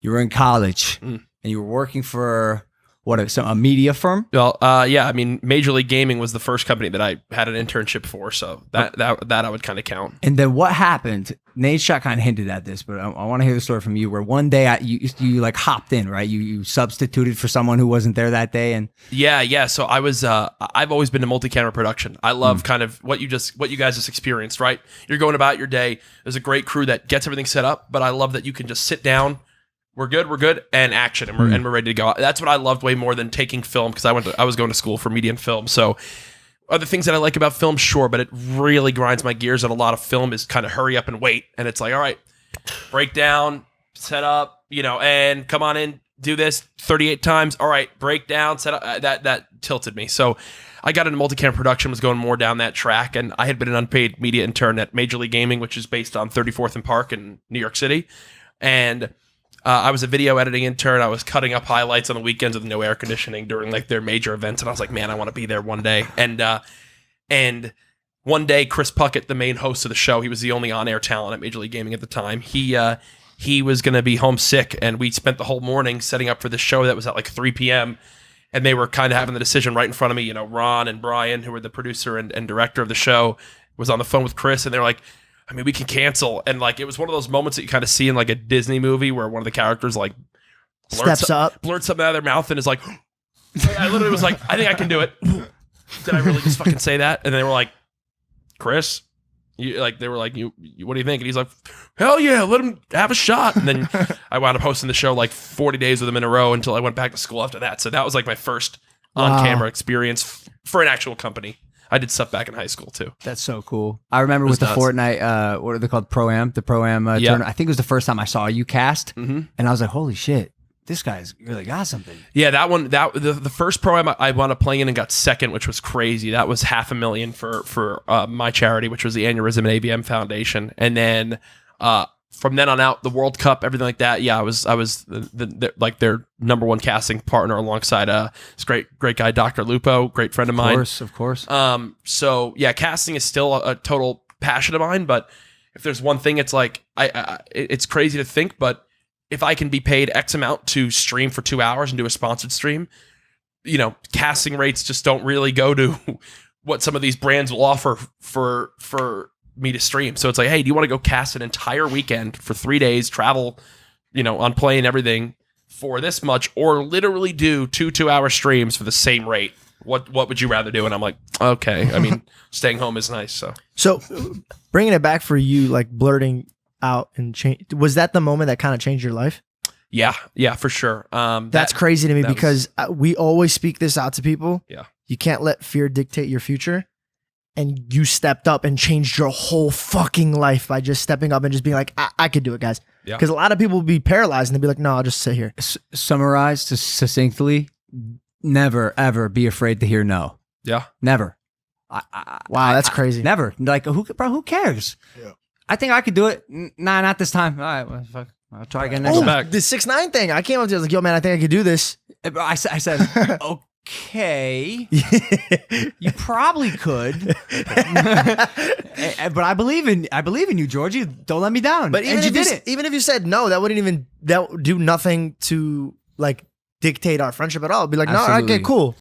You were in college and you were working for a media firm? Well, yeah, I mean, Major League Gaming was the first company that I had an internship for, so that I would kind of count. And then what happened? Nate Shot kind of hinted at this, but I want to hear the story from you. Where one day you like hopped in, right? You substituted for someone who wasn't there that day, and yeah. So I was I've always been to multi-camera production. I love kind of what you guys just experienced, right? You're going about your day. There's a great crew that gets everything set up, but I love that you can just sit down. We're good, and action, and we're ready to go. That's what I loved way more than taking film, because I was going to school for media and film. So other things that I like about film, sure, but it really grinds my gears, and a lot of film is kind of hurry up and wait. And it's like, all right, break down, set up, and come on in, do this 38 times. All right, break down, set up. That tilted me. So I got into multi-camera production, was going more down that track, and I had been an unpaid media intern at Major League Gaming, which is based on 34th and Park in New York City. And I was a video editing intern. I was cutting up highlights on the weekends with no air conditioning during like their major events, and I was like, man, I want to be there one day. And one day, Chris Puckett, the main host of the show, he was the only on-air talent at Major League Gaming at the time. He was going to be homesick, and we spent the whole morning setting up for this show that was at like 3 p.m. And they were kind of having the decision right in front of me. Ron and Brian, who were the producer and director of the show, was on the phone with Chris, and they were like, I mean, we can cancel. And like, it was one of those moments that you kind of see in like a Disney movie where one of the characters like blurts something out of their mouth and is like, I literally was like, I think I can do it. Did I really just fucking say that? And they were like, Chris, what do you think? And he's like, hell yeah, let him have a shot. And then I wound up hosting the show like 40 days with him in a row until I went back to school after that. So that was like my first on-camera experience for an actual company. I did stuff back in high school too. That's so cool. I remember with the Fortnite, what are they called? Pro-Am, the Pro-Am tournament. I think it was the first time I saw you cast, and I was like, holy shit, this guy's really got something. Yeah, that one, the first Pro-Am I wound up playing in and got second, which was crazy. That was $500,000 for my charity, which was the Aneurysm and AVM Foundation. And then from then on out, the World Cup, everything like that. Yeah, I was like their number one casting partner alongside this great guy, Dr. Lupo, great friend of mine. Of course. So yeah, casting is still a total passion of mine. But if there's one thing, it's like it's crazy to think, but if I can be paid X amount to stream for 2 hours and do a sponsored stream, casting rates just don't really go to what some of these brands will offer for me to stream. So it's like, hey, do you want to go cast an entire weekend for 3 days, travel, on plane, everything for this much, or literally do 2-hour streams for the same rate? What would you rather do? And I'm like, okay. I mean, staying home is nice. So bringing it back for you, like blurting out and change, was that the moment that kind of changed your life? Yeah, for sure. That's crazy to me because we always speak this out to people. Yeah. You can't let fear dictate your future. And you stepped up and changed your whole fucking life by just stepping up and just being like, I could do it, guys. Yeah. Because a lot of people will be paralyzed and they'll be like, no, I'll just sit here. Summarize succinctly, never, ever be afraid to hear no. Yeah. Never. Wow, that's crazy. Never. Like, who cares? Yeah. I think I could do it. Nah, not this time. All right, well, fuck. I'll try again next time. The 6ix9ine thing. I came up to you, I was like, yo, man, I think I could do this. I said, okay, you probably could, but I believe in you, Georgie. Don't let me down. But even if you said no, that would do nothing to like dictate our friendship at all. It'd be like, no, okay, cool.